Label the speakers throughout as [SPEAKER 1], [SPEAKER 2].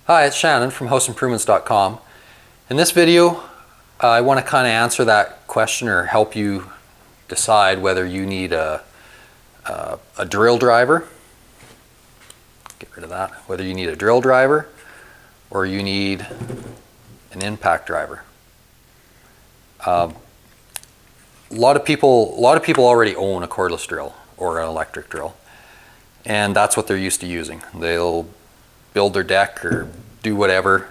[SPEAKER 1] Hi, it's Shannon from houseimprovements.com. In this video, I want to kind of answer that question or help you decide whether you need a drill driver. Get rid of that. Whether you need a drill driver or you need an impact driver. A lot of people already own a cordless drill or an electric drill, and that's what they're used to using. They'll build their deck or do whatever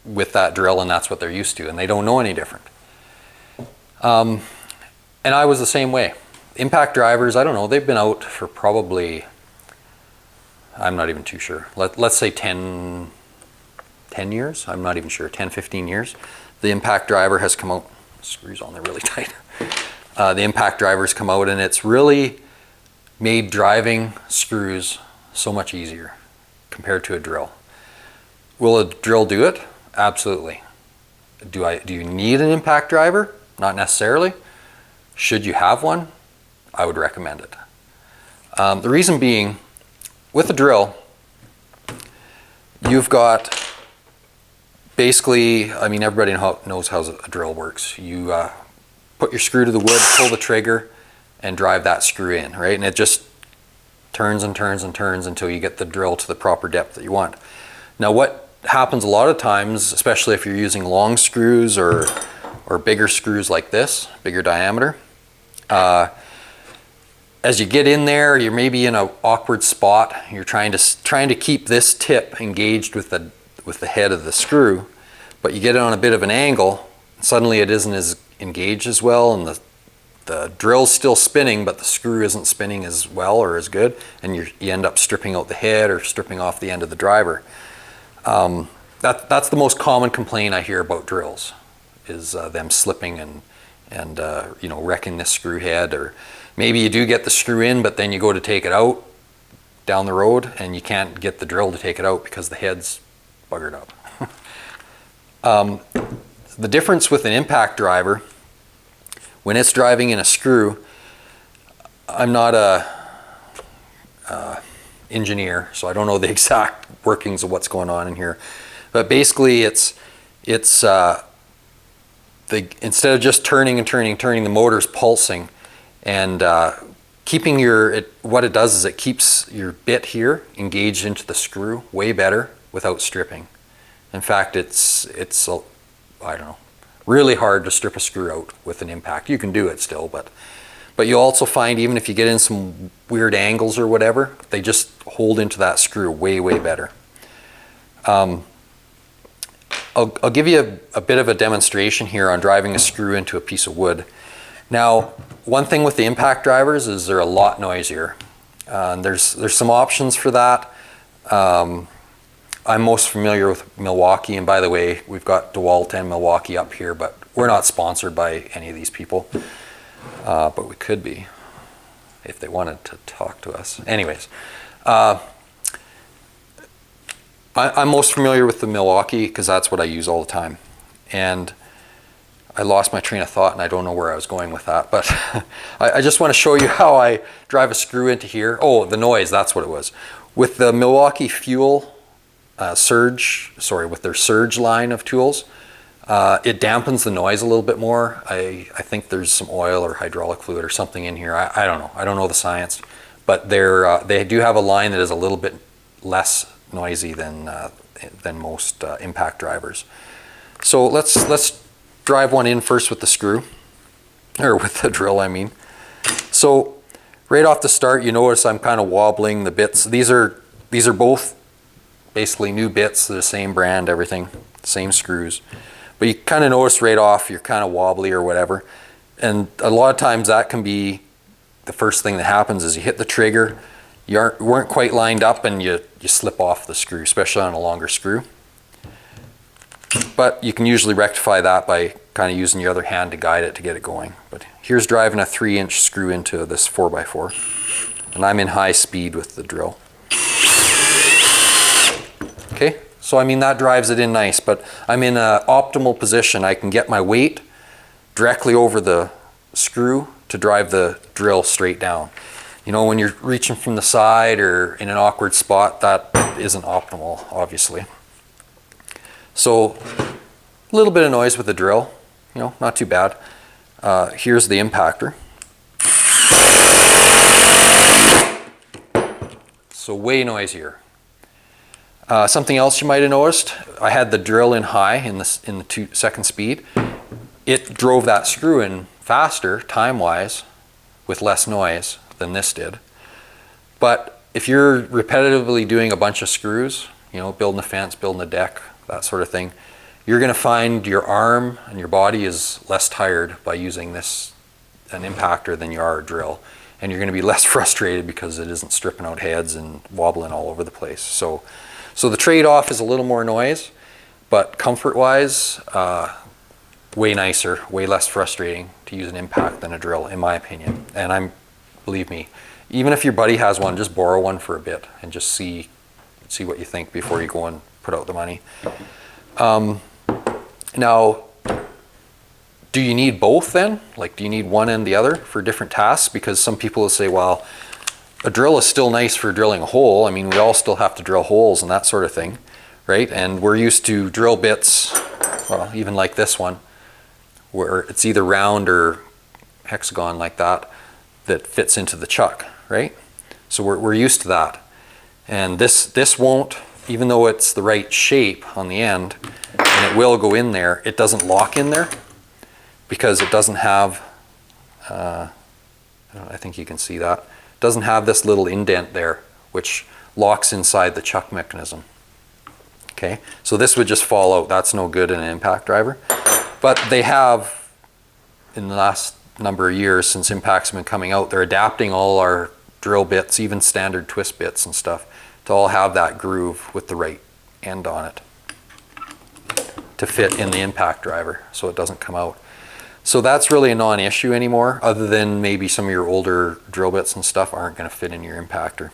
[SPEAKER 1] with that drill, and that's what they're used to, and they don't know any different. And I was the same way. Impact drivers, I don't know, they've been out for probably, I'm not even too sure, let's say 10 years, I'm not even sure, 10, 15 years. The impact driver has come out, screws on there really tight. The impact driver's come out, and it's really made driving screws so much easier compared to a drill. Will a drill do it? Absolutely. Do you need an impact driver? Not necessarily. Should you have one? I would recommend it. The reason being, with a drill, you've got basically, I mean, everybody knows how a drill works. You put your screw to the wood, pull the trigger, and drive that screw in, right? And it just turns and turns and turns until you get the drill to the proper depth that you want. Now, what happens a lot of times, especially if you're using long screws or bigger screws like this, bigger diameter, as you get in there, you're maybe in an awkward spot. You're trying to keep this tip engaged with the head of the screw, but you get it on a bit of an angle. Suddenly, it isn't as engaged as well, and the drill's still spinning, but the screw isn't spinning as well or as good, and you end up stripping out the head or stripping off the end of the driver. That's the most common complaint I hear about drills, is them slipping and you know, wrecking the screw head. Or maybe you do get the screw in, but then you go to take it out down the road and you can't get the drill to take it out because the head's buggered up. The difference with an impact driver, when it's driving in a screw, I'm not a engineer, so I don't know the exact workings of what's going on in here. But basically, instead of just turning and turning, the motor's pulsing, and keeping what it does is it keeps your bit here engaged into the screw way better without stripping. In fact, it's I don't know, really hard to strip a screw out with an impact. You can do it still, but you also find, even if you get in some weird angles or whatever, they just hold into that screw way, way better. I'll give you a bit of a demonstration here on driving a screw into a piece of wood. Now, one thing with the impact drivers is they're a lot noisier. There's some options for that. I'm most familiar with Milwaukee, and by the way, we've got DeWalt and Milwaukee up here, but we're not sponsored by any of these people. But we could be if they wanted to talk to us. Anyways, I'm most familiar with the Milwaukee because that's what I use all the time. And I lost my train of thought and I don't know where I was going with that, but I just want to show you how I drive a screw into here. Oh, the noise, that's what it was. With the Milwaukee Fuel with their Surge line of tools, it dampens the noise a little bit more. I think there's some oil or hydraulic fluid or something in here. I don't know. I don't know the science, but they do have a line that is a little bit less noisy than most impact drivers. So let's drive one in first with the screw, or with the drill, I mean. So right off the start, you notice I'm kind of wobbling the bits. These are both basically new bits, the same brand, everything, same screws. But you kind of notice right off you're kind of wobbly or whatever. And a lot of times that can be the first thing that happens is you hit the trigger, you weren't quite lined up, and you slip off the screw, especially on a longer screw. But you can usually rectify that by kind of using your other hand to guide it to get it going. But here's driving a 3-inch screw into this 4x4. And I'm in high speed with the drill. Okay, so I mean that drives it in nice, but I'm in an optimal position. I can get my weight directly over the screw to drive the drill straight down. You know, when you're reaching from the side or in an awkward spot, that isn't optimal, obviously. So a little bit of noise with the drill, you know, not too bad. Here's the impactor. So way noisier. Something else you might have noticed, I had the drill in high in the 2-second speed. It drove that screw in faster, time-wise, with less noise than this did. But if you're repetitively doing a bunch of screws, you know, building a fence, building a deck, that sort of thing, you're going to find your arm and your body is less tired by using an impactor than you are a drill. And you're going to be less frustrated because it isn't stripping out heads and wobbling all over the place. So the trade-off is a little more noise, but comfort-wise, way nicer, way less frustrating to use an impact than a drill, in my opinion. And believe me, even if your buddy has one, just borrow one for a bit and just see what you think before you go and put out the money. Now, do you need both then? Like, do you need one and the other for different tasks? Because some people will say, well, a drill is still nice for drilling a hole. I mean, we all still have to drill holes and that sort of thing, right? And we're used to drill bits, well, even like this one, where it's either round or hexagon like that fits into the chuck, right? So we're used to that. And this won't, even though it's the right shape on the end, and it will go in there, it doesn't lock in there because it doesn't have, I think you can see that, it doesn't have this little indent there which locks inside the chuck mechanism. Okay, so this would just fall out. That's no good in an impact driver. But they have, in the last number of years since impacts have been coming out, they're adapting all our drill bits, even standard twist bits and stuff, to all have that groove with the right end on it to fit in the impact driver so it doesn't come out. So that's really a non-issue anymore, other than maybe some of your older drill bits and stuff aren't going to fit in your impactor.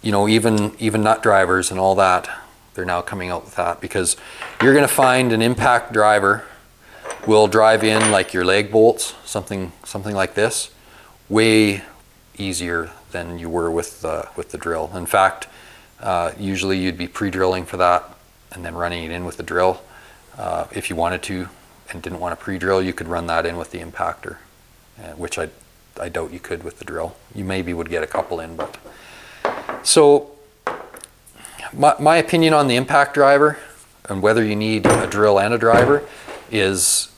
[SPEAKER 1] You know, even nut drivers and all that, they're now coming out with that, because you're going to find an impact driver will drive in like your leg bolts, something like this, way easier than you were with the drill. In fact, usually you'd be pre-drilling for that and then running it in with the drill. If you wanted to and didn't want to pre-drill, you could run that in with the impactor, which I doubt you could with the drill. You maybe would get a couple in, but so my opinion on the impact driver and whether you need a drill and a driver is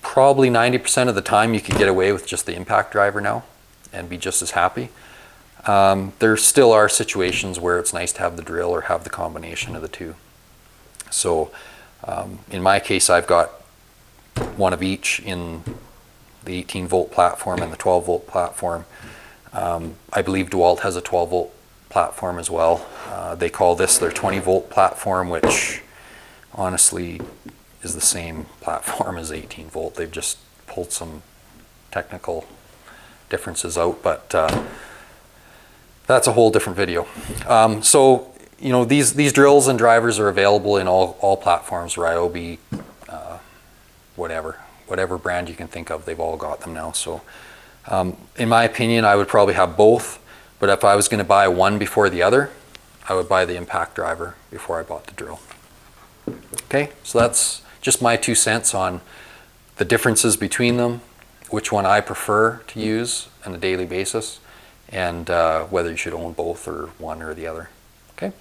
[SPEAKER 1] probably 90% of the time you could get away with just the impact driver now and be just as happy. There still are situations where it's nice to have the drill or have the combination of the two. So in my case, I've got one of each in the 18 volt platform and the 12 volt platform. I believe DeWalt has a 12 volt platform as well. They call this their 20 volt platform, which honestly is the same platform as 18 volt. They've just pulled some technical differences out, but that's a whole different video. So you know, these drills and drivers are available in all platforms, Ryobi, whatever brand you can think of, they've all got them now. So in my opinion, I would probably have both, but if I was going to buy one before the other, I would buy the impact driver before I bought the drill. Okay, so that's just my 2 cents on the differences between them, which one I prefer to use on a daily basis, and whether you should own both or one or the other. Okay,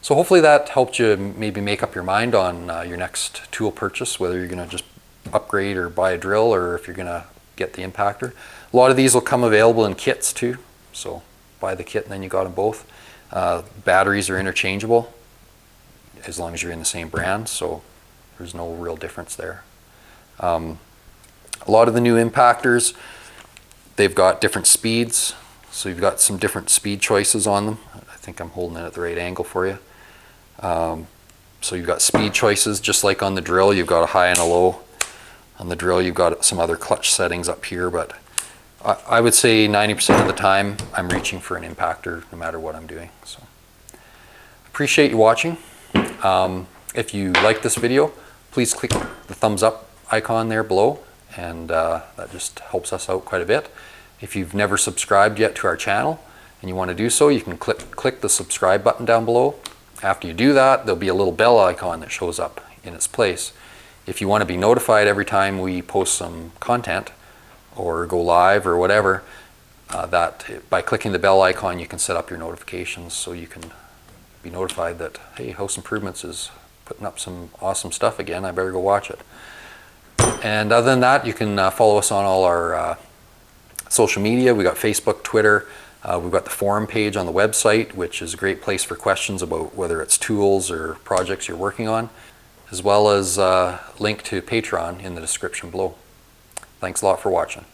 [SPEAKER 1] so hopefully that helped you maybe make up your mind on your next tool purchase, whether you're going to just upgrade or buy a drill, or if you're going to get the impactor. A lot of these will come available in kits too, so buy the kit and then you got them both. Batteries are interchangeable as long as you're in the same brand, so there's no real difference there. A lot of the new impactors, they've got different speeds, so you've got some different speed choices on them. I think I'm holding it at the right angle for you. So you've got speed choices, just like on the drill, you've got a high and a low. On the drill, you've got some other clutch settings up here, but I would say 90% of the time I'm reaching for an impactor no matter what I'm doing. So appreciate you watching. If you like this video, please click the thumbs up icon there below and that just helps us out quite a bit. If you've never subscribed yet to our channel and you want to do so, you can click the subscribe button down below. After you do that, there'll be a little bell icon that shows up in its place. If you want to be notified every time we post some content or go live or whatever, by clicking the bell icon you can set up your notifications so you can be notified that, hey, House Improvements is putting up some awesome stuff again, I better go watch it. And other than that, you can follow us on all our social media. We got Facebook, Twitter, we've got the forum page on the website, which is a great place for questions about whether it's tools or projects you're working on, as well as a link to Patreon in the description below. Thanks a lot for watching.